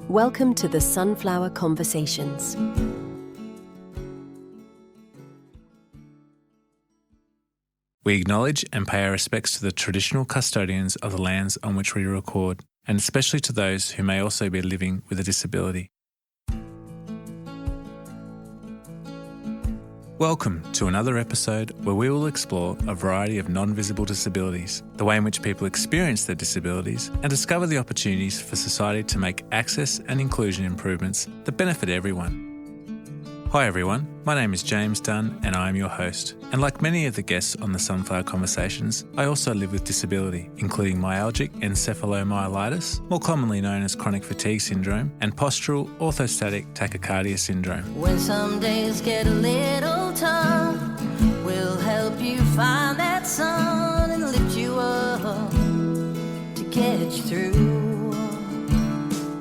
Welcome to the Sunflower Conversations. We acknowledge and pay our respects to the traditional custodians of the lands on which we record, and especially to those who may also be living with a disability. Welcome to another episode where we will explore a variety of non-visible disabilities, the way in which people experience their disabilities, and discover the opportunities for society to make access and inclusion improvements that benefit everyone. Hi everyone, my name is James Dunn and I am your host. And like many of the guests on the Sunflower Conversations, I also live with disability, including myalgic encephalomyelitis, more commonly known as chronic fatigue syndrome, and postural orthostatic tachycardia syndrome. When some days get a little tough, we'll help you find that sun and lift you up to get you through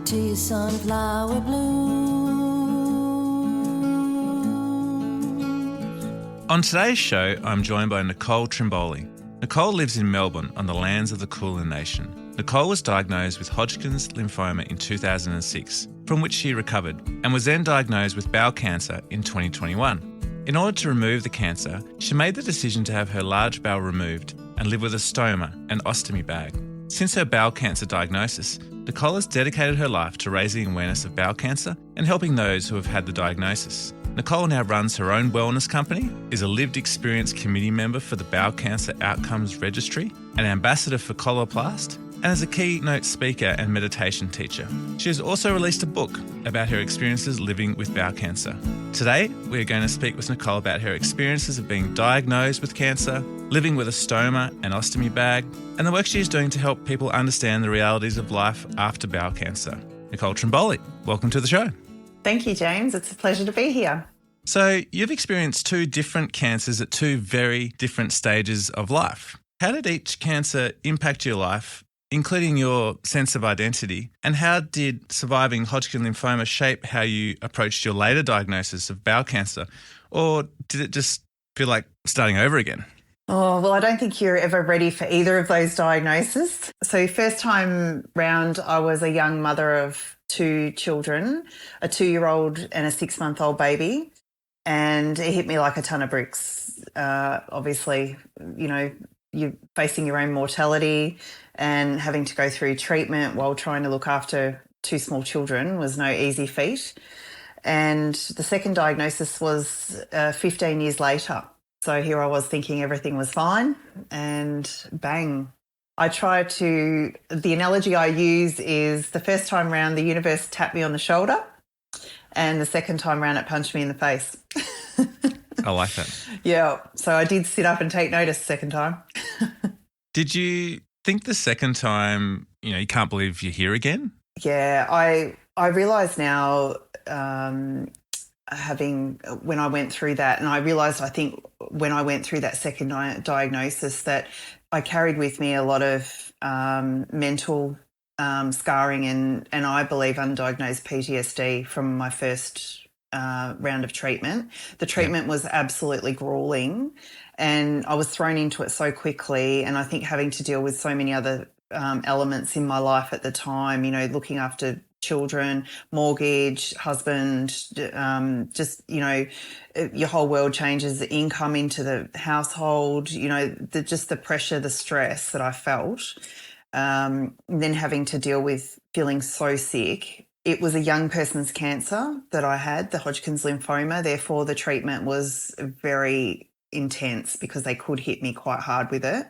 to your sunflower blues. On today's show, I'm joined by Nicole Trimboli. Nicole lives in Melbourne on the lands of the Kulin Nation. Nicole was diagnosed with Hodgkin's lymphoma in 2006, from which she recovered, and was then diagnosed with bowel cancer in 2021. In order to remove the cancer, she made the decision to have her large bowel removed and live with a stoma, an ostomy bag. Since her bowel cancer diagnosis, Nicole has dedicated her life to raising awareness of bowel cancer and helping those who have had the diagnosis. Nicole now runs her own wellness company, is a lived experience committee member for the Bowel Cancer Outcomes Registry, an ambassador for Coloplast, and is a keynote speaker and meditation teacher. She has also released a book about her experiences living with bowel cancer. Today, we are going to speak with Nicole about her experiences of being diagnosed with cancer, living with a stoma and ostomy bag, and the work she is doing to help people understand the realities of life after bowel cancer. Nicole Trimboli, welcome to the show. Thank you, James. It's a pleasure to be here. So you've experienced two different cancers at two very different stages of life. How did each cancer impact your life, including your sense of identity? And how did surviving Hodgkin lymphoma shape how you approached your later diagnosis of bowel cancer? Or did it just feel like starting over again? Oh, well, I don't think you're ever ready for either of those diagnoses. So first time round, I was a young mother of two children, a 2-year-old and a 6-month-old baby. And it hit me like a ton of bricks. Obviously, you know, you're facing your own mortality and having to go through treatment while trying to look after 2 small children was no easy feat. And the second diagnosis was 15 years later. So here I was thinking everything was fine and bang. The analogy I use is the first time round the universe tapped me on the shoulder and the second time round it punched me in the face. I like that. Yeah, so I did sit up and take notice the second time. Did you think the second time, you can't believe you're here again? Yeah, I realise now when I went through that, and I realised I think when I went through that second diagnosis that I carried with me a lot of mental scarring and I believe undiagnosed PTSD from my first round of treatment. The treatment was absolutely grueling and I was thrown into it so quickly, and I think having to deal with so many other elements in my life at the time, looking after children, mortgage, husband, your whole world changes, the income into the household, the pressure, the stress that I felt. Then having to deal with feeling so sick. It was a young person's cancer that I had, the Hodgkin's lymphoma. Therefore, the treatment was very intense because they could hit me quite hard with it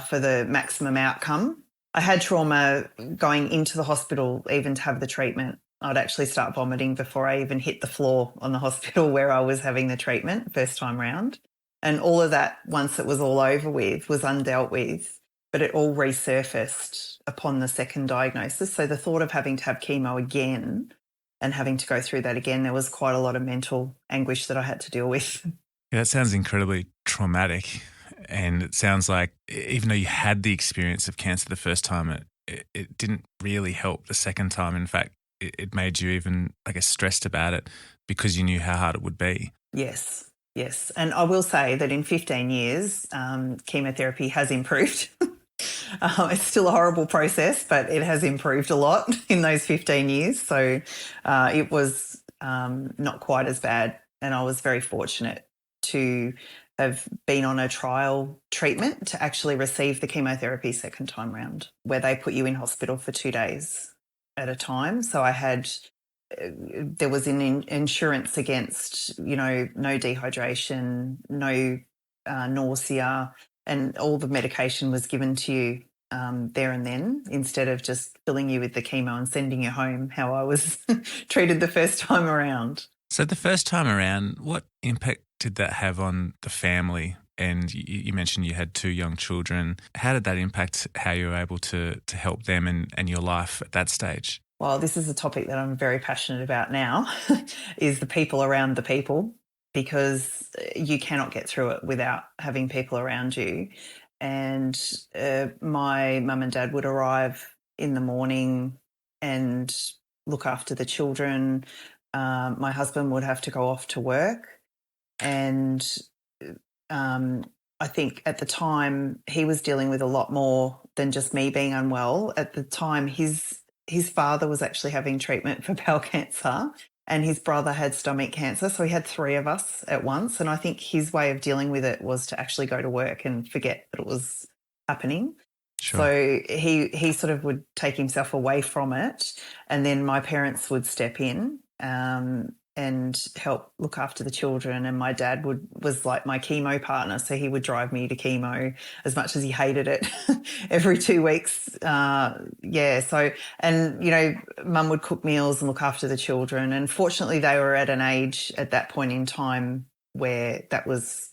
for the maximum outcome. I had trauma going into the hospital even to have the treatment. I'd actually start vomiting before I even hit the floor on the hospital where I was having the treatment first time round. And all of that, once it was all over with, was undealt with, but it all resurfaced upon the second diagnosis. So the thought of having to have chemo again and having to go through that again, there was quite a lot of mental anguish that I had to deal with. Yeah, that sounds incredibly traumatic. And it sounds like even though you had the experience of cancer the first time, it didn't really help the second time. In fact, it made you even, stressed about it because you knew how hard it would be. Yes. And I will say that in 15 years, chemotherapy has improved. It's still a horrible process, but it has improved a lot in those 15 years. So it was not quite as bad. And I was very fortunate to have been on a trial treatment to actually receive the chemotherapy second time round, where they put you in hospital for 2 days at a time. So I had, there was an insurance against, no dehydration, no nausea, and all the medication was given to you there and then, instead of just filling you with the chemo and sending you home, how I was treated the first time around. So the first time around, what impact did that have on the family? And you mentioned you had 2 young children. How did that impact how you were able to help them and your life at that stage? Well, this is a topic that I'm very passionate about now, is the people around the people, because you cannot get through it without having people around you. And my mum and dad would arrive in the morning and look after the children. My husband would have to go off to work. And I think at the time he was dealing with a lot more than just me being unwell. At the time, his father was actually having treatment for bowel cancer, and his brother had stomach cancer. So he had 3 of us at once. And I think his way of dealing with it was to actually go to work and forget that it was happening. Sure. So he sort of would take himself away from it, and then my parents would step in and help look after the children. And my dad was like my chemo partner, so he would drive me to chemo as much as he hated it every 2 weeks. So, and mum would cook meals and look after the children. And fortunately, they were at an age at that point in time where that was,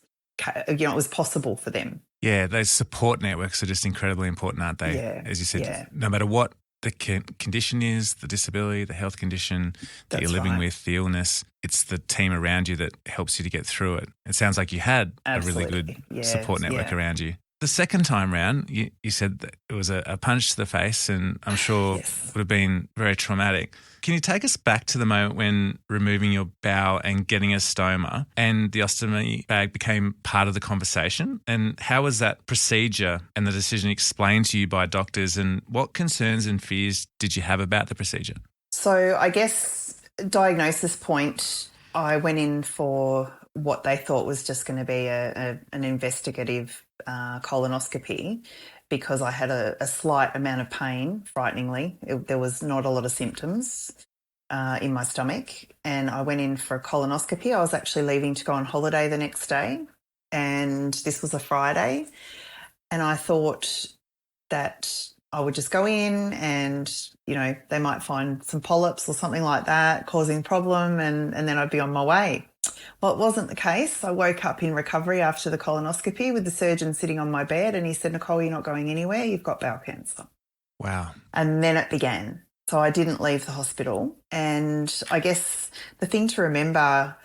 it was possible for them. Yeah, those support networks are just incredibly important, aren't they? Yeah, as you said, yeah. No matter what the condition is, the disability, the health condition that you're living with, the illness, it's the team around you that helps you to get through it. It sounds like you had Absolutely. a really good support network around you. The second time round, you said that it was a punch to the face, and I'm sure Yes. would have been very traumatic. Can you take us back to the moment when removing your bowel and getting a stoma and the ostomy bag became part of the conversation? And how was that procedure and the decision explained to you by doctors, and what concerns and fears did you have about the procedure? So I guess diagnosis point, I went in for what they thought was just going to be an investigative colonoscopy, because I had a slight amount of pain, frighteningly. There was not a lot of symptoms in my stomach. And I went in for a colonoscopy. I was actually leaving to go on holiday the next day, and this was a Friday. And I thought that I would just go in and, they might find some polyps or something like that causing a problem, and then I'd be on my way. Well, it wasn't the case. I woke up in recovery after the colonoscopy with the surgeon sitting on my bed, and he said, "Nicole, you're not going anywhere. You've got bowel cancer." Wow. And then it began. So I didn't leave the hospital. And I guess the thing to remember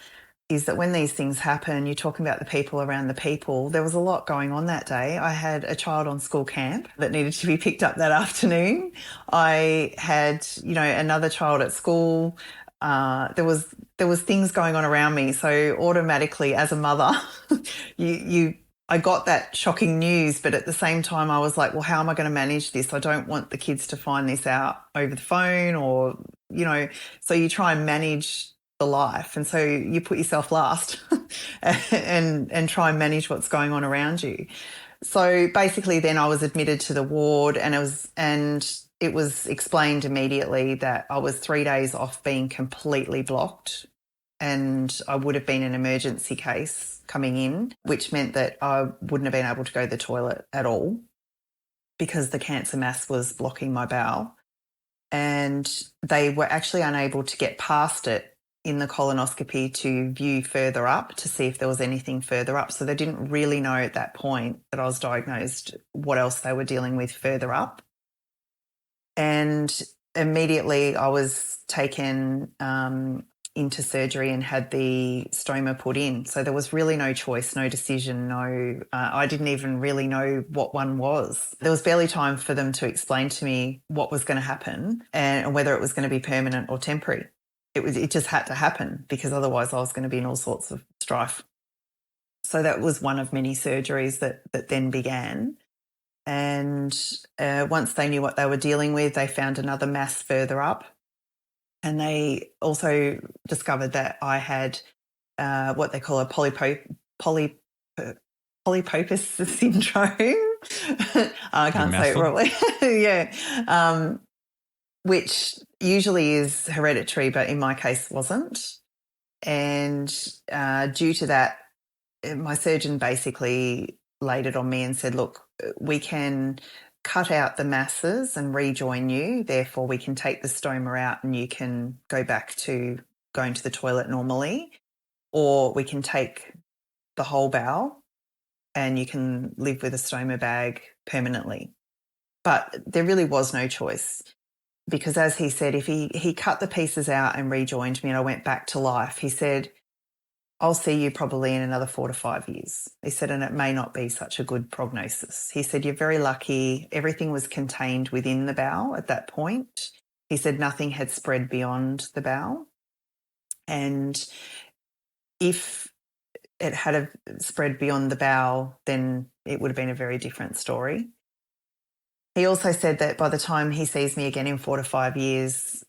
is that when these things happen, you're talking about the people around the people. There was a lot going on that day. I had a child on school camp that needed to be picked up that afternoon. I had, another child at school. There was things going on around me. So automatically, as a mother, I got that shocking news, but at the same time I was like, well, how am I going to manage this? I don't want the kids to find this out over the phone, or, so you try and manage the life. And so you put yourself last and try and manage what's going on around you. So basically then I was admitted to the ward, and it was explained immediately that I was 3 days off being completely blocked, and I would have been an emergency case coming in, which meant that I wouldn't have been able to go to the toilet at all because the cancer mass was blocking my bowel. And they were actually unable to get past it in the colonoscopy to view further up to see if there was anything further up. So they didn't really know at that point that I was diagnosed what else they were dealing with further up. And immediately I was taken into surgery and had the stoma put in. So there was really no choice, no decision, I didn't even really know what one was. There was barely time for them to explain to me what was going to happen and whether it was going to be permanent or temporary. It just had to happen, because otherwise I was going to be in all sorts of strife. So that was one of many surgeries that then began. And once they knew what they were dealing with, they found another mass further up. And they also discovered that I had what they call a polyposis syndrome. I can't say it properly. Yeah. Which usually is hereditary, but in my case wasn't. And due to that, my surgeon basically laid it on me and said, look, we can cut out the masses and rejoin you. Therefore, we can take the stoma out and you can go back to going to the toilet normally. Or we can take the whole bowel and you can live with a stoma bag permanently. But there really was no choice because, as he said, if he cut the pieces out and rejoined me and I went back to life, he said, I'll see you probably in another 4 to 5 years. He said, and it may not be such a good prognosis. He said, you're very lucky. Everything was contained within the bowel at that point. He said nothing had spread beyond the bowel. And if it had spread beyond the bowel, then it would have been a very different story. He also said that by the time he sees me again in 4 to 5 years,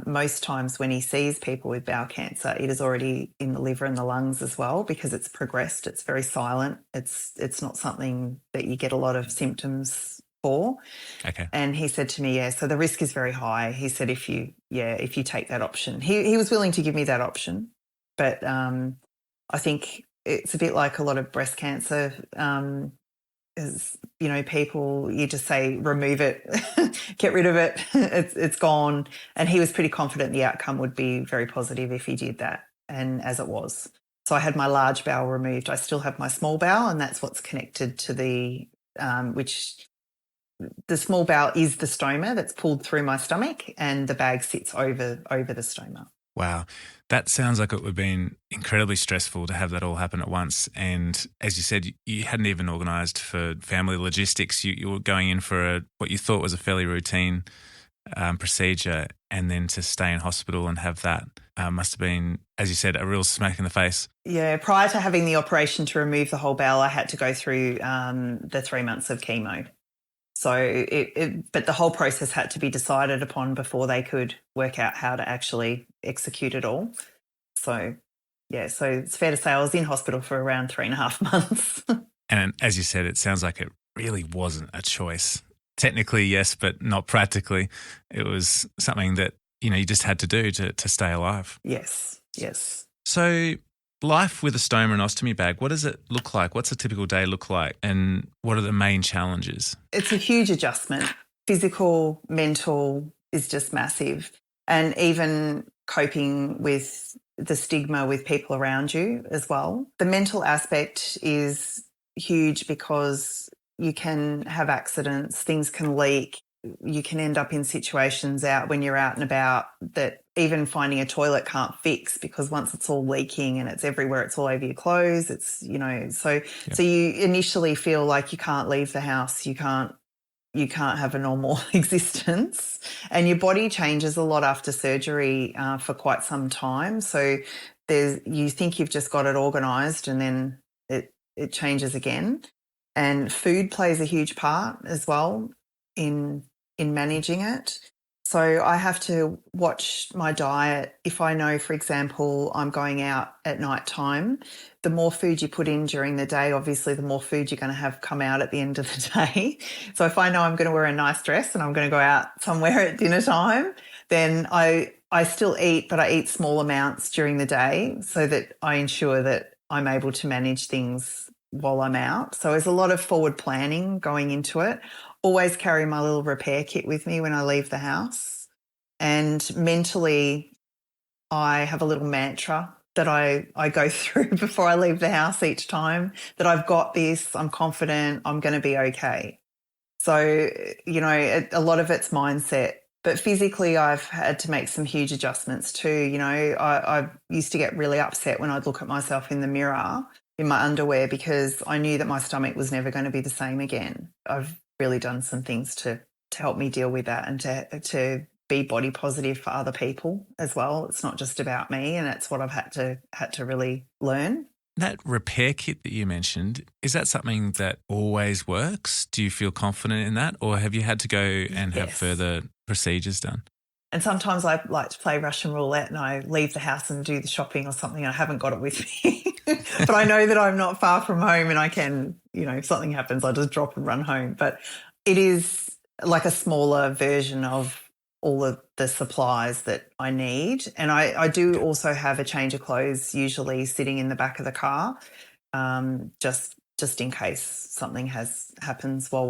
most times when he sees people with bowel cancer, it is already in the liver and the lungs as well because it's progressed. It's very silent. It's not something that you get a lot of symptoms for. Okay. And he said to me, yeah, so the risk is very high. He said, if you take that option, he was willing to give me that option. But I think it's a bit like a lot of breast cancer. Is, people, you just say, remove it, get rid of it, it's gone. And he was pretty confident the outcome would be very positive if he did that, and as it was. So I had my large bowel removed. I still have my small bowel, and that's what's connected to the small bowel is the stoma that's pulled through my stomach, and the bag sits over the stoma. Wow. That sounds like it would have been incredibly stressful to have that all happen at once. And as you said, you hadn't even organised for family logistics. You were going in for what you thought was a fairly routine procedure, and then to stay in hospital and have that must have been, as you said, a real smack in the face. Yeah, prior to having the operation to remove the whole bowel, I had to go through the 3 months of chemo. So but the whole process had to be decided upon before they could work out how to actually execute it all. So, yeah, so it's fair to say I was in hospital for around 3.5 months. And as you said, it sounds like it really wasn't a choice. Technically, yes, but not practically. It was something that, you just had to do to stay alive. Yes. So life with a stoma and ostomy bag, what does it look like? What's a typical day look like? And what are the main challenges? It's a huge adjustment. Physical, mental is just massive. And even coping with the stigma with people around you as well. The mental aspect is huge because you can have accidents, things can leak. You can end up in situations when you're out and about that even finding a toilet can't fix because once it's all leaking and it's everywhere, it's all over your clothes. It's, so you initially feel like you can't leave the house. You can't have a normal existence, and your body changes a lot after surgery for quite some time. So you think you've just got it organised and then it changes again. And food plays a huge part as well in managing it. So I have to watch my diet. If I know, for example, I'm going out at night time, the more food you put in during the day, obviously the more food you're going to have come out at the end of the day. So if I know I'm going to wear a nice dress and I'm going to go out somewhere at dinner time, then I still eat, but I eat small amounts during the day so that I ensure that I'm able to manage things while I'm out. So there's a lot of forward planning going into it. Always carry my little repair kit with me when I leave the house. And mentally, I have a little mantra that I go through before I leave the house each time, that I've got this, I'm confident, I'm going to be okay. So, a lot of it's mindset. But physically, I've had to make some huge adjustments too. I used to get really upset when I'd look at myself in the mirror in my underwear because I knew that my stomach was never going to be the same again. I've really done some things to help me deal with that and to be body positive for other people as well. It's not just about me, and that's what I've had to really learn. That repair kit that you mentioned, is that something that always works? Do you feel confident in that, or have you had to go and have further procedures done? And sometimes I like to play Russian roulette and I leave the house and do the shopping or something. I haven't got it with me. But I know that I'm not far from home and I can, if something happens, I just drop and run home. But it is like a smaller version of all of the supplies that I need. And I do also have a change of clothes usually sitting in the back of the car, just in case something happens while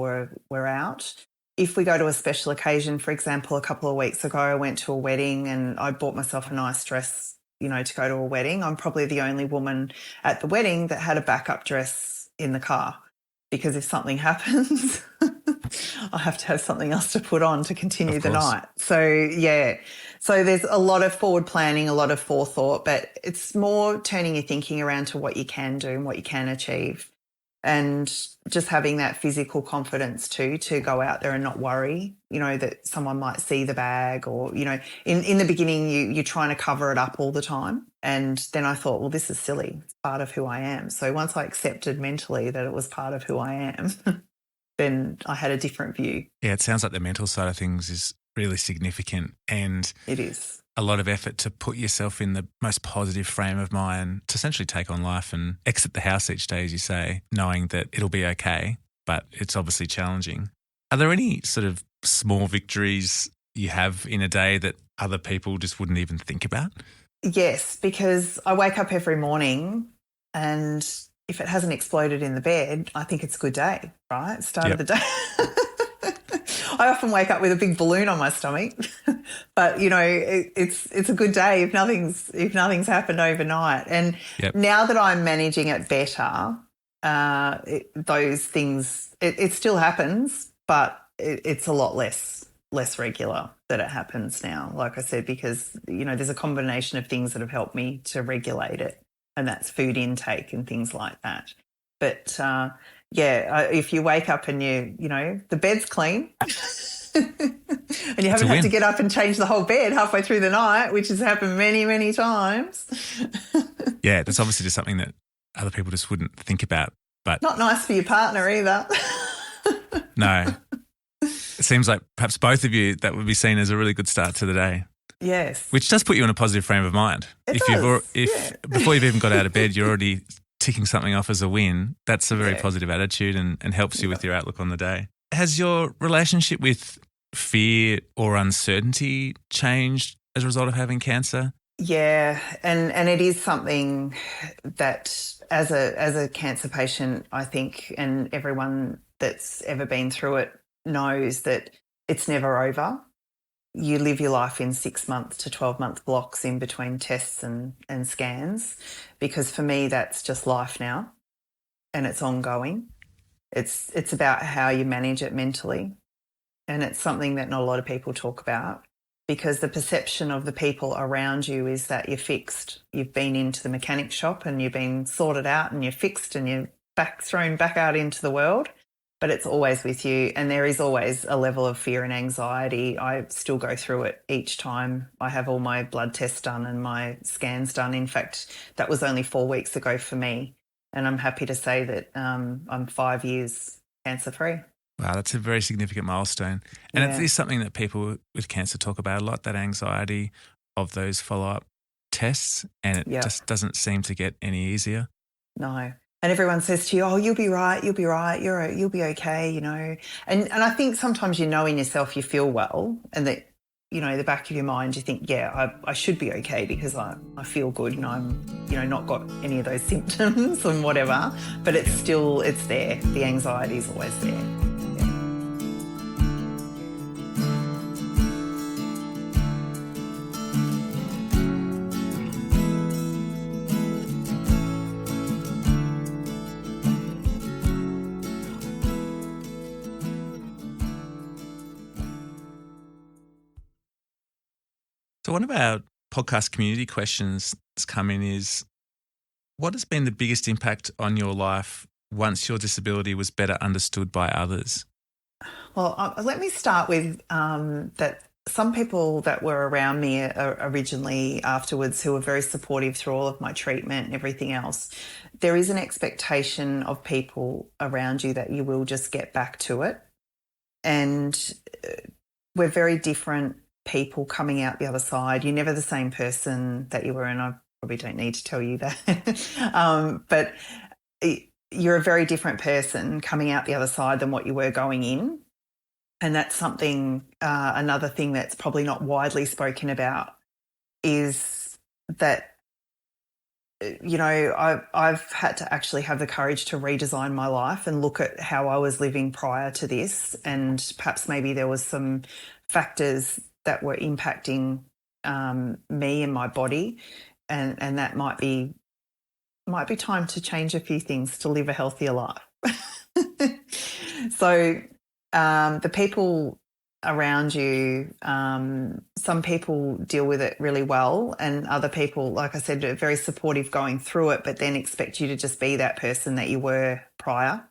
we're out. If we go to a special occasion, for example, a couple of weeks ago, I went to a wedding and I bought myself a nice dress, to go to a wedding. I'm probably the only woman at the wedding that had a backup dress in the car, because if something happens, I have to have something else to put on to continue the night. So, yeah. So there's a lot of forward planning, a lot of forethought, but it's more turning your thinking around to what you can do and what you can achieve. And just having that physical confidence too, to go out there and not worry, that someone might see the bag or, in the beginning you're trying to cover it up all the time. And then I thought, well, this is silly. It's part of who I am. So once I accepted mentally that it was part of who I am, then I had a different view. Yeah, it sounds like the mental side of things is really significant, and it is a lot of effort to put yourself in the most positive frame of mind to essentially take on life and exit the house each day, as you say, knowing that it'll be okay, but it's obviously challenging. Are there any sort of small victories you have in a day that other people just wouldn't even think about? Yes, because I wake up every morning and if it hasn't exploded in the bed, I think it's a good day, right? Start of the day. I often wake up with a big balloon on my stomach, but it's a good day if nothing's happened overnight. And now that I'm managing it better, those things it still happens, but it's a lot less regular that it happens now. Like I said, because there's a combination of things that have helped me to regulate it, and that's food intake and things like that. But if you wake up and the bed's clean and you haven't had to get up and change the whole bed halfway through the night, which has happened many, many times. Yeah, that's obviously just something that other people just wouldn't think about. But not nice for your partner either. No. It seems like perhaps both of you, that would be seen as a really good start to the day. Yes. Which does put you in a positive frame of mind. Before you've even got out of bed, you're already ticking something off as a win. That's a very positive attitude and helps you with your outlook on the day. Has your relationship with fear or uncertainty changed as a result of having cancer? Yeah, and it is something that as a cancer patient, I think, and everyone that's ever been through it knows that it's never over. You live your life in 6 month to 12-month blocks in between tests and scans, because for me that's just life now and it's ongoing. It's about how you manage it mentally, and it's something that not a lot of people talk about, because the perception of the people around you is that you're fixed. You've been into the mechanic shop and you've been sorted out and you're fixed and you're thrown back out into the world. But it's always with you, and there is always a level of fear and anxiety. I still go through it each time I have all my blood tests done and my scans done. In fact, that was only 4 weeks ago for me, and I'm happy to say that I'm 5 years cancer-free. Wow, that's a very significant milestone. And it is something that people with cancer talk about a lot, that anxiety of those follow-up tests, and it just doesn't seem to get any easier. No. And everyone says to you, oh, you'll be right, you'll be okay, And I think sometimes in yourself you feel well, and that, the back of your mind you think, I should be okay because I feel good and I'm, not got any of those symptoms and whatever. But it's there. The anxiety is always there. So one of our podcast community questions that's come in is, what has been the biggest impact on your life once your disability was better understood by others? Well, let me start with that some people that were around me originally afterwards who were very supportive through all of my treatment and everything else, there is an expectation of people around you that you will just get back to it. And we're very different people coming out the other side. You're never the same person that you were, and I probably don't need to tell you that. But you're a very different person coming out the other side than what you were going in. And that's something, another thing that's probably not widely spoken about is that, you know, I've had to actually have the courage to redesign my life and look at how I was living prior to this, and perhaps maybe there was some factors that were impacting me and my body, and that might be time to change a few things to live a healthier life. So the people around you, some people deal with it really well, and other people, like I said, are very supportive going through it, but then expect you to just be that person that you were prior.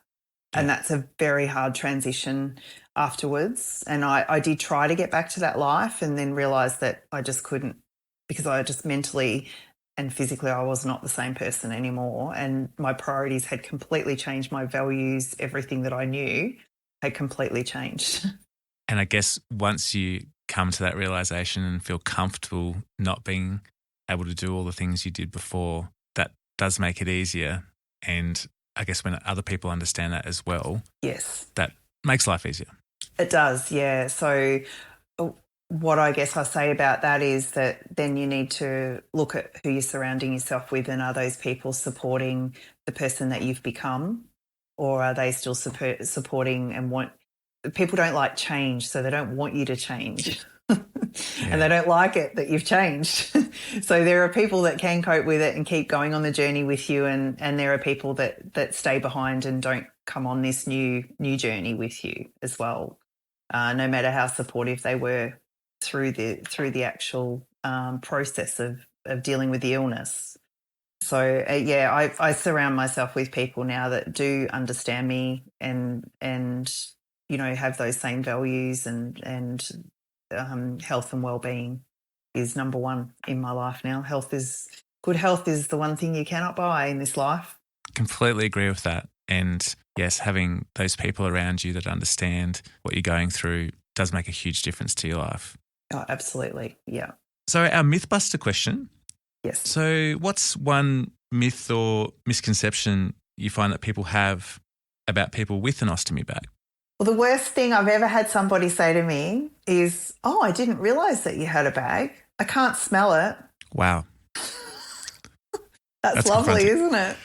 Yeah. And that's a very hard transition afterwards. And I did try to get back to that life and then realised that I just couldn't, because I just mentally and physically I was not the same person anymore, and my priorities had completely changed. My values, everything that I knew had completely changed. And I guess once you come to that realisation and feel comfortable not being able to do all the things you did before, that does make it easier. And I guess when other people understand that as well, yes, that makes life easier. It does, yeah. So what I guess I say about that is that then you need to look at who you're surrounding yourself with, and are those people supporting the person that you've become, or are they still supporting and want... People don't like change, so they don't want you to change. And they don't like it that you've changed. So there are people that can cope with it and keep going on the journey with you, and there are people that stay behind and don't come on this new journey with you as well, no matter how supportive they were through the actual process of dealing with the illness. So I surround myself with people now that do understand me and you know, have those same values, and health and well-being is number one in my life now. Good health is the one thing you cannot buy in this life. Completely agree with that. And yes, having those people around you that understand what you're going through does make a huge difference to your life. Oh, absolutely. Yeah. So our Mythbuster question. Yes. So what's one myth or misconception you find that people have about people with an ostomy bag? Well, the worst thing I've ever had somebody say to me is, "Oh, I didn't realise that you had a bag. I can't smell it." Wow. That's lovely, isn't it?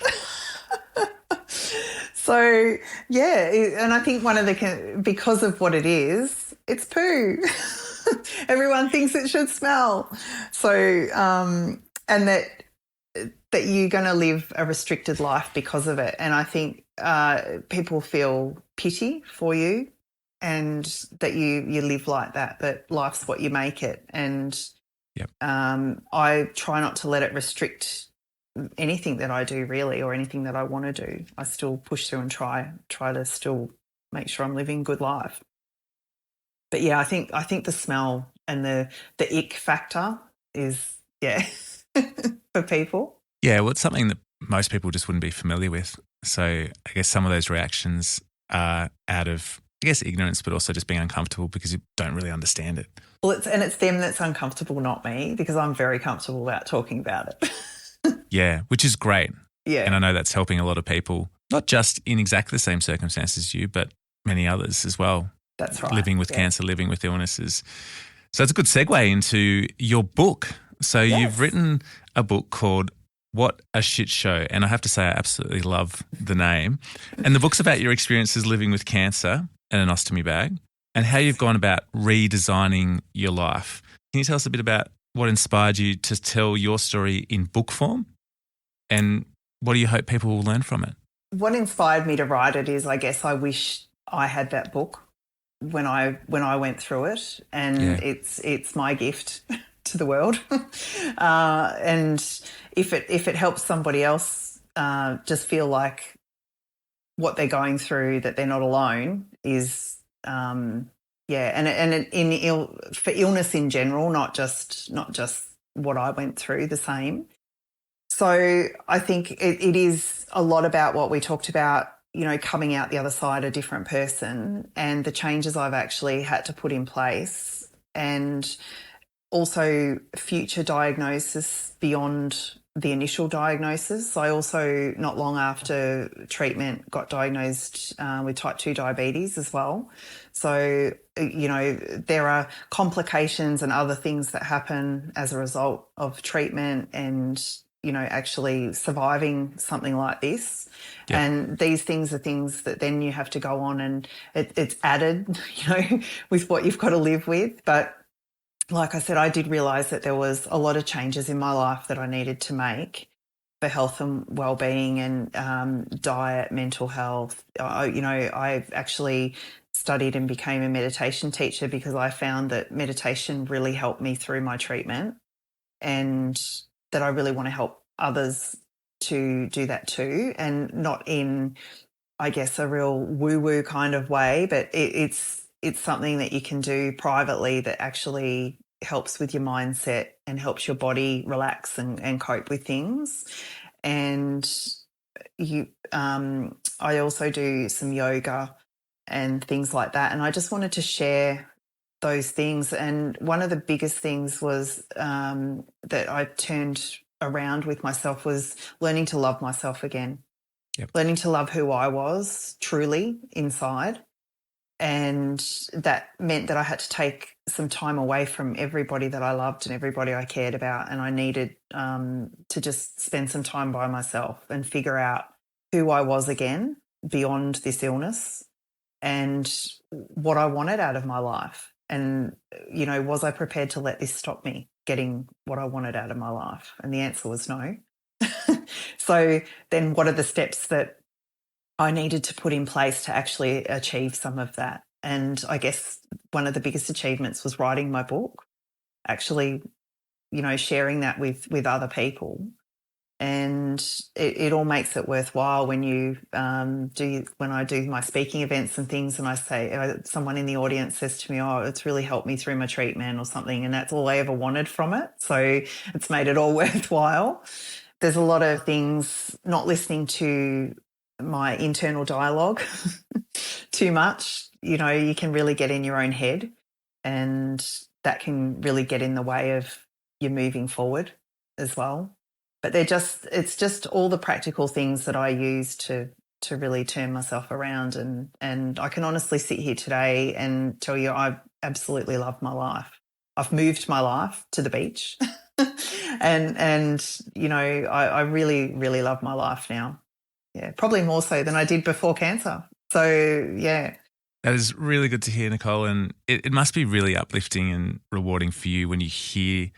So, yeah, and I think because of what it is, it's poo. Everyone thinks it should smell. So, and that you're going to live a restricted life because of it. And I think people feel pity for you, and that you live like that life's what you make it. And yep. I try not to let it restrict anything that I do, really, or anything that I want to do. I still push through and try to still make sure I'm living a good life. But yeah, I think the smell and the ick factor is, yeah, for people. Yeah, well, it's something that most people just wouldn't be familiar with. So I guess some of those reactions are out of, I guess, ignorance, but also just being uncomfortable because you don't really understand it. Well, it's them that's uncomfortable, not me, because I'm very comfortable about talking about it. Yeah, which is great. Yeah. And I know that's helping a lot of people, not just in exactly the same circumstances as you, but many others as well. That's right. Living with cancer, living with illnesses. So it's a good segue into your book. So You've written a book called What a Shit Show. And I have to say I absolutely love the name. And the book's about your experiences living with cancer and an ostomy bag, and how you've gone about redesigning your life. Can you tell us a bit about what inspired you to tell your story in book form, and what do you hope people will learn from it? What inspired me to write it is, I guess, I wish I had that book when I went through it, and it's my gift to the world. And if it helps somebody else just feel like what they're going through, that they're not alone, is Yeah, for illness in general, not just what I went through, the same. So I think it is a lot about what we talked about, coming out the other side a different person, and the changes I've actually had to put in place, and also future diagnosis beyond the initial diagnosis. I also, not long after treatment, got diagnosed with type 2 diabetes as well. So, there are complications and other things that happen as a result of treatment and, actually surviving something like this. Yep. And these things are things that then you have to go on, and it's added, with what you've got to live with. But like I said, I did realise that there was a lot of changes in my life that I needed to make for health and well-being, and diet, mental health. I actually studied and became a meditation teacher because I found that meditation really helped me through my treatment, and that I really want to help others to do that too, and not in, I guess, a real woo-woo kind of way, but it's something that you can do privately that actually helps with your mindset and helps your body relax and cope with things. And I also do some yoga and things like that. And I just wanted to share those things. And one of the biggest things was that I turned around with myself was learning to love myself again. Yep. Learning to love who I was truly inside. And that meant that I had to take some time away from everybody that I loved and everybody I cared about. And I needed to just spend some time by myself and figure out who I was again beyond this illness and what I wanted out of my life. And, was I prepared to let this stop me getting what I wanted out of my life? And the answer was no. So then what are the steps that I needed to put in place to actually achieve some of that? And I guess one of the biggest achievements was writing my book, actually, sharing that with other people. And it all makes it worthwhile when when I do my speaking events and things, and I say, someone in the audience says to me, "Oh, it's really helped me through my treatment," or something, and that's all I ever wanted from it. So it's made it all worthwhile. There's a lot of things, not listening to my internal dialogue too much. You can really get in your own head, and that can really get in the way of you moving forward as well. But it's just all the practical things that I use to really turn myself around. And I can honestly sit here today and tell you I absolutely love my life. I've moved my life to the beach and I really, really love my life now. Yeah, probably more so than I did before cancer. So, yeah. That is really good to hear, Nicole. And it must be really uplifting and rewarding for you when you hear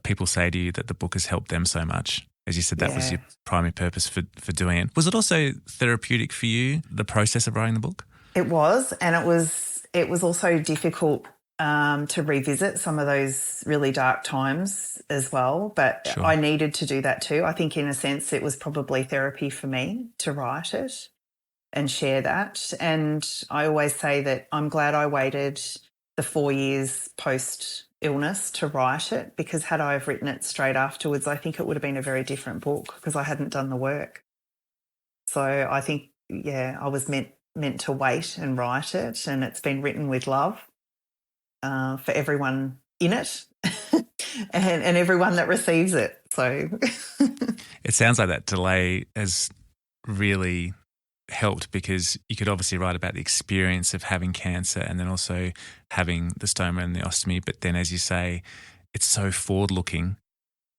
people say to you that the book has helped them so much. As you said, that was your primary purpose for doing it. Was it also therapeutic for you, the process of writing the book? It was, and it was also difficult to revisit some of those really dark times as well. But Sure. I needed to do that too. I think in a sense it was probably therapy for me to write it and share that. And I always say that I'm glad I waited the 4 years post-illness to write it, because had I have written it straight afterwards, I think it would have been a very different book because I hadn't done the work. So I think, I was meant to wait and write it, and it's been written with love for everyone in it and everyone that receives it. So it sounds like that delay has really helped, because you could obviously write about the experience of having cancer and then also having the stoma and the ostomy. But then, as you say, it's so forward-looking,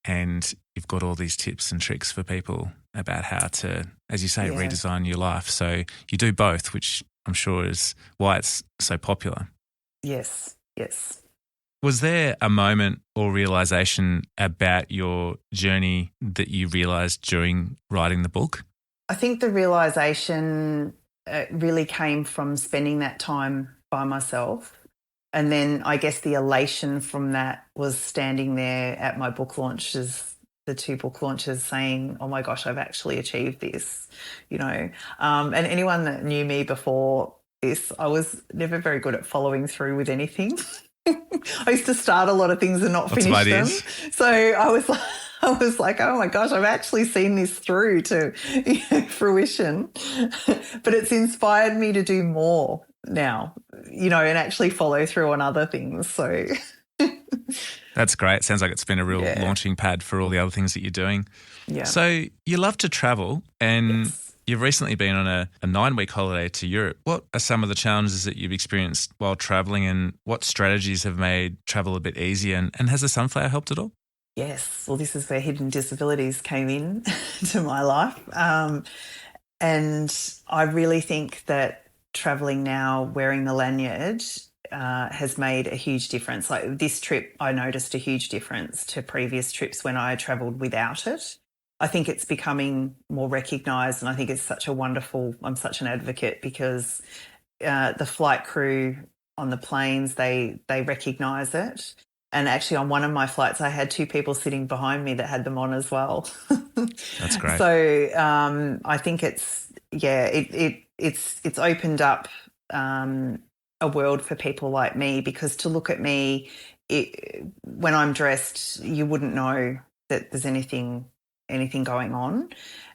and you've got all these tips and tricks for people about how to, as you say, redesign your life. So you do both, which I'm sure is why it's so popular. Yes. Was there a moment or realisation about your journey that you realised during writing the book? I think the realisation really came from spending that time by myself. And then I guess the elation from that was standing there at my book launches, the 2 book launches, saying, oh my gosh, I've actually achieved this, And anyone that knew me before this. I was never very good at following through with anything. I used to start a lot of things and not Lots of finish them. ideas. So I was like, oh my gosh, I've actually seen this through to fruition. But it's inspired me to do more now, and actually follow through on other things. So That's great. Sounds like it's been a real launching pad for all the other things that you're doing. yeah. So you love to travel, and Yes. you've recently been on a 9-week holiday to Europe. What are some of the challenges that you've experienced while traveling, and what strategies have made travel a bit easier? And has the sunflower helped at all? Yes. Well, this is where hidden disabilities came in to my life. And I really think that traveling now, wearing the lanyard, has made a huge difference. Like this trip, I noticed a huge difference to previous trips when I travelled without it. I think it's becoming more recognised, and I think it's such a wonderful, I'm such an advocate because the flight crew on the planes, they recognise it. And actually on one of my flights, I had 2 people sitting behind me that had them on as well. That's great. So I think it's opened up a world for people like me, because to look at me, when I'm dressed, you wouldn't know that there's anything going on.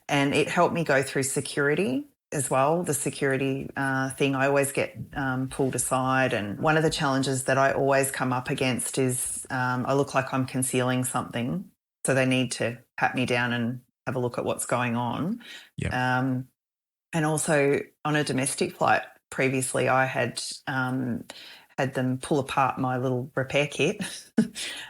And it helped me go through security as well. The security thing, I always get pulled aside. And one of the challenges that I always come up against is I look like I'm concealing something. So they need to pat me down and have a look at what's going on. Yep. And also on a domestic flight previously, I had had them pull apart my little repair kit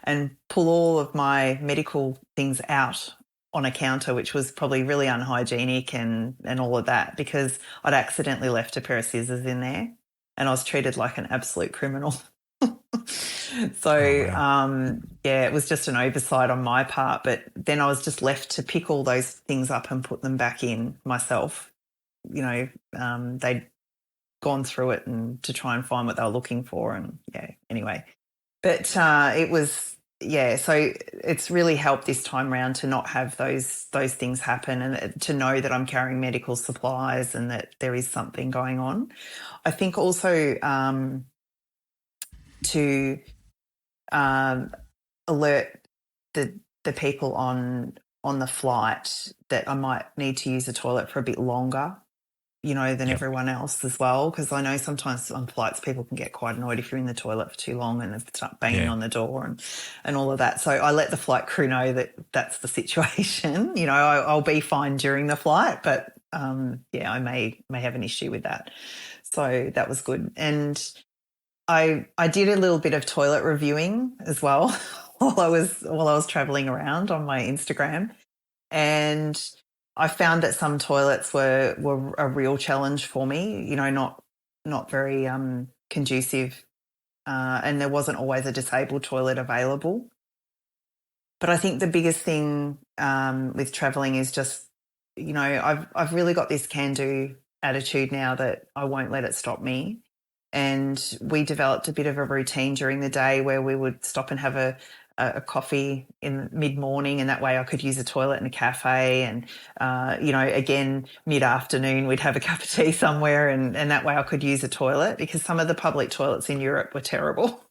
and pull all of my medical things out on a counter, which was probably really unhygienic and all of that, because I'd accidentally left a pair of scissors in there and I was treated like an absolute criminal. So, it was just an oversight on my part. But then I was just left to pick all those things up and put them back in myself. They'd gone through it and to try and find what they were looking for. And, anyway. But it was, so it's really helped this time round to not have those things happen, and to know that I'm carrying medical supplies and that there is something going on. I think also to alert the people on the flight that I might need to use the toilet for a bit longer, than everyone else as well. Because I know sometimes on flights people can get quite annoyed if you're in the toilet for too long and start banging on the door and all of that. So I let the flight crew know that that's the situation. I'll be fine during the flight, but I may have an issue with that. So that was good. And I did a little bit of toilet reviewing as well while I was traveling around on my Instagram, and I found that some toilets were a real challenge for me. Not very conducive, and there wasn't always a disabled toilet available. But I think the biggest thing with traveling is just, I've really got this can-do attitude now that I won't let it stop me. And we developed a bit of a routine during the day where we would stop and have a coffee in mid-morning, and that way I could use a toilet in a cafe. And, again, mid-afternoon we'd have a cup of tea somewhere, and that way I could use a toilet, because some of the public toilets in Europe were terrible.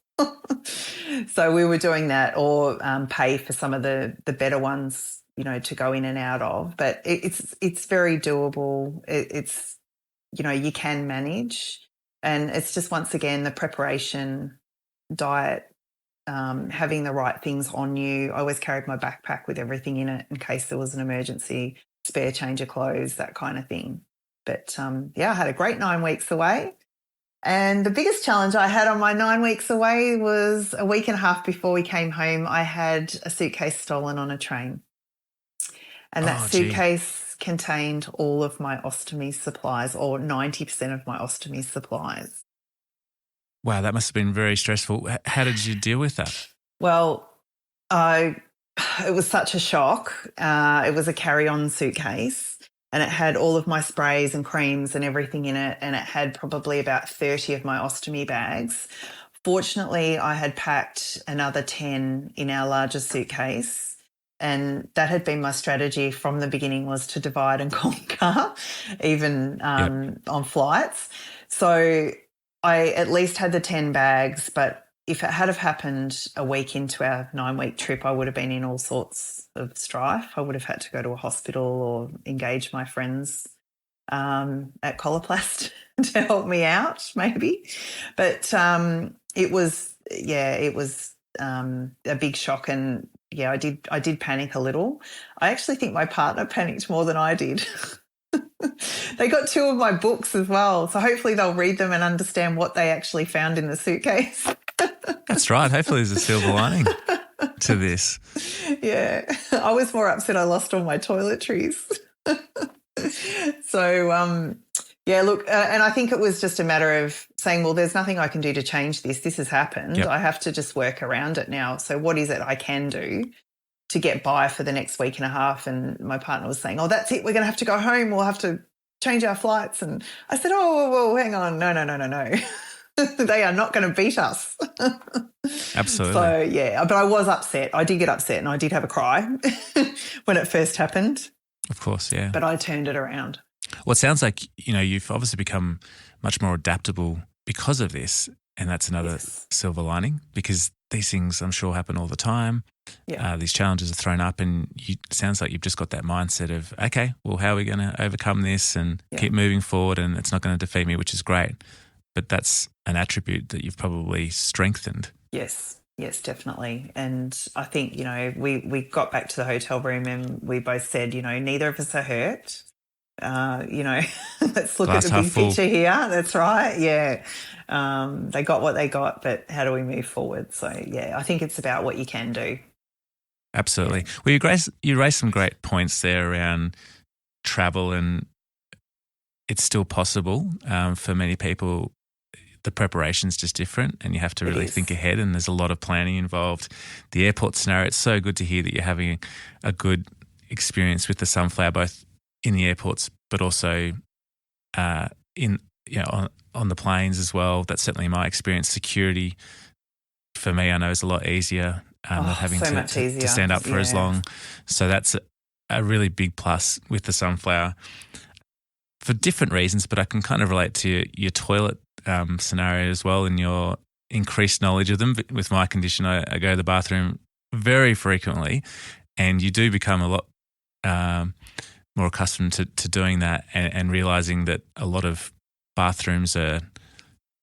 So we were doing that, or pay for some of the better ones, to go in and out of. But it's very doable. It's you can manage. And it's just, once again, the preparation, diet, having the right things on you. I always carried my backpack with everything in it in case there was an emergency, spare change of clothes, that kind of thing. But, I had a great 9 weeks away. And the biggest challenge I had on my 9 weeks away was a week and a half before we came home, I had a suitcase stolen on a train. And that suitcase contained all of my ostomy supplies, or 90% of my ostomy supplies. Wow, that must have been very stressful. How did you deal with that? Well, it was such a shock. It was a carry-on suitcase, and it had all of my sprays and creams and everything in it, and it had probably about 30 of my ostomy bags. Fortunately, I had packed another 10 in our larger suitcase, And that had been my strategy from the beginning, was to divide and conquer, even on flights. So I at least had the 10 bags, but if it had have happened a week into our 9-week trip, I would have been in all sorts of strife. I would have had to go to a hospital or engage my friends at Coloplast to help me out, maybe. But it was a big shock, and I did panic a little. I actually think my partner panicked more than I did. They got 2 of my books as well, so hopefully they'll read them and understand what they actually found in the suitcase. That's right. Hopefully there's a silver lining to this. Yeah, I was more upset I lost all my toiletries. So, look, and I think it was just a matter of saying, well, there's nothing I can do to change this. This has happened. Yep. I have to just work around it now. So what is it I can do to get by for the next week and a half? And my partner was saying, oh, that's it. We're going to have to go home. We'll have to change our flights. And I said, oh, well, hang on. No. They are not going to beat us. Absolutely. So, but I was upset. I did get upset, and I did have a cry when it first happened. Of course, yeah. But I turned it around. Well, it sounds like, you've obviously become much more adaptable because of this, and that's another silver lining, because these things, I'm sure, happen all the time. Yeah. These challenges are thrown up, and it sounds like you've just got that mindset of, okay, well, how are we going to overcome this and keep moving forward, and it's not going to defeat me, which is great. But that's an attribute that you've probably strengthened. Yes, definitely. And I think, we got back to the hotel room and we both said, neither of us are hurt. Let's look Glass at the big picture here. That's right. Yeah. They got what they got, but how do we move forward? So, I think it's about what you can do. Absolutely. Well, you raised some great points there around travel, and it's still possible for many people. The preparation's just different, and you have to really think ahead, and there's a lot of planning involved. The airport scenario, it's so good to hear that you're having a good experience with the Sunflower, both in the airports but also on the planes as well. That's certainly my experience. Security for me, I know, is a lot easier, not having to stand up for as long. So that's a really big plus with the Sunflower for different reasons, but I can kind of relate to your toilet scenario as well, and your increased knowledge of them. With my condition, I go to the bathroom very frequently, and you do become a lot more accustomed to doing that, and realising that a lot of bathrooms are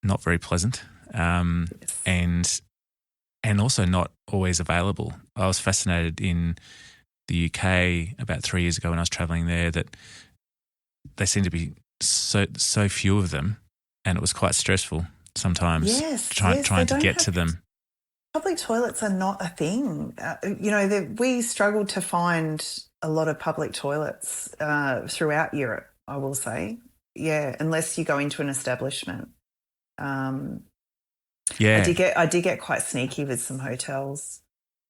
not very pleasant, and also not always available. I was fascinated in the UK about 3 years ago when I was travelling there that they seem to be so few of them, and it was quite stressful sometimes trying to get to them. Public toilets are not a thing. We struggled to find a lot of public toilets throughout Europe, I will say. Yeah, unless you go into an establishment. I did get quite sneaky with some hotels.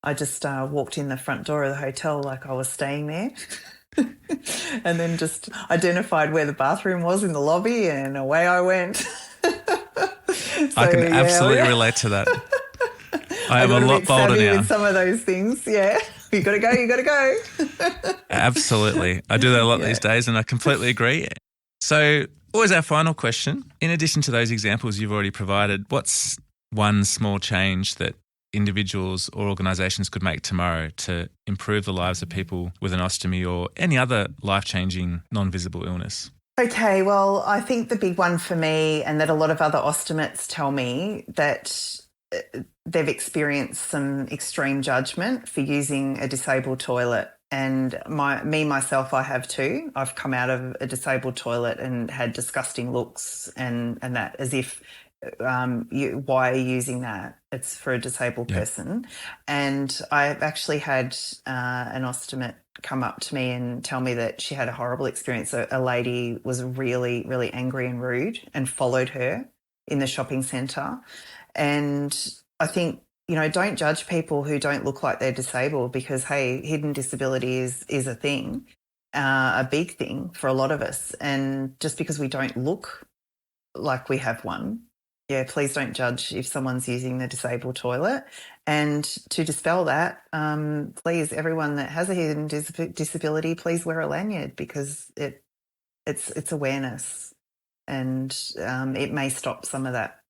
I just walked in the front door of the hotel like I was staying there. And then just identified where the bathroom was in the lobby, and away I went. I can absolutely relate to that. I am a lot bolder now. With some of those things, you got to go. Absolutely. I do that a lot these days, and I completely agree. So what was our final question? In addition to those examples you've already provided, what's one small change that individuals or organisations could make tomorrow to improve the lives of people with an ostomy or any other life-changing non-visible illness? Okay, well, I think the big one for me, and that a lot of other ostomates tell me, that they've experienced some extreme judgment for using a disabled toilet. And myself, I have too. I've come out of a disabled toilet and had disgusting looks and that, as if, why are you using that? It's for a disabled person. And I've actually had an ostomate come up to me and tell me that she had a horrible experience. A lady was really, really angry and rude and followed her in the shopping centre. And I think, don't judge people who don't look like they're disabled, because, hey, hidden disability is a thing, a big thing for a lot of us. And just because we don't look like we have one yeah, please don't judge if someone's using the disabled toilet. And to dispel that, please, everyone that has a hidden disability, please wear a lanyard, because it's awareness, and it may stop some of that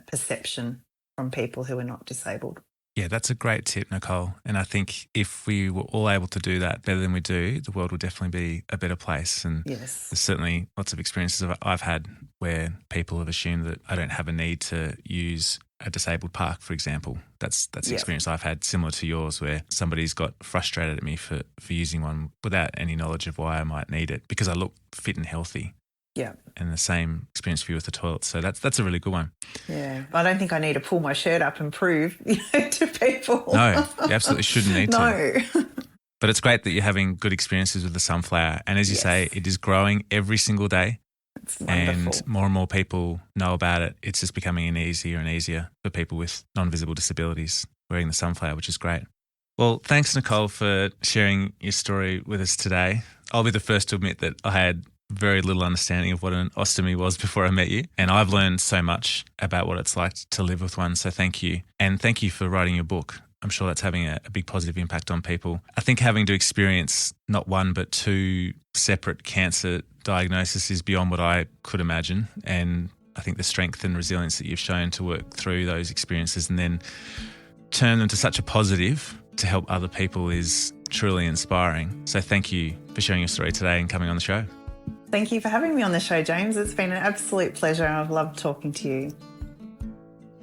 perception from people who are not disabled. Yeah, that's a great tip, Nicole. And I think if we were all able to do that better than we do, the world would definitely be a better place. And Yes. there's certainly lots of experiences I've had where people have assumed that I don't have a need to use a disabled park, for example. That's the experience I've had, similar to yours, where somebody's got frustrated at me for using one without any knowledge of why I might need it, because I look fit and healthy. Yeah. And the same experience for you with the toilet. So that's a really good one. Yeah. I don't think I need to pull my shirt up and prove, to people. No, you absolutely shouldn't need to. No. But it's great that you're having good experiences with the sunflower. And as you say, it is growing every single day. It's wonderful. And more people know about it. It's just becoming easier and easier for people with non-visible disabilities wearing the sunflower, which is great. Well, thanks, Nicole, for sharing your story with us today. I'll be the first to admit that I had very little understanding of what an ostomy was before I met you. And I've learned so much about what it's like to live with one. So thank you. And thank you for writing your book. I'm sure that's having a big positive impact on people. I think having to experience not one but two separate cancer diagnoses is beyond what I could imagine. And I think the strength and resilience that you've shown to work through those experiences and then turn them to such a positive to help other people is truly inspiring. So thank you for sharing your story today and coming on the show. Thank you for having me on the show, James. It's been an absolute pleasure. I've loved talking to you.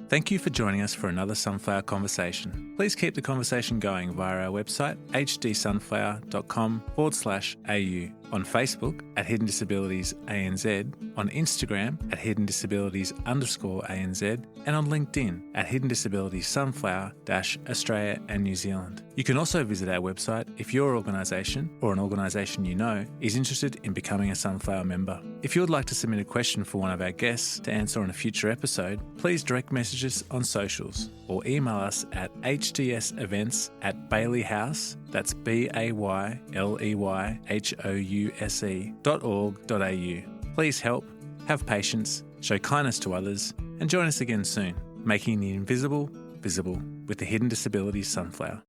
Thank you for joining us for another Sunflower Conversation. Please keep the conversation going via our website, hdsunflower.com/au, on Facebook at Hidden Disabilities ANZ, on Instagram at Hidden Disabilities_ANZ, and on LinkedIn at Hidden Disabilities Sunflower-Australia and New Zealand. You can also visit our website if your organisation or an organisation you know is interested in becoming a Sunflower member. If you would like to submit a question for one of our guests to answer on a future episode, please direct message us on socials or email us at hdsevents@baileyhouse, that's BAYLEYHOUSE.org.au. Please help, have patience, show kindness to others, and join us again soon, making the invisible visible with the Hidden Disabilities Sunflower.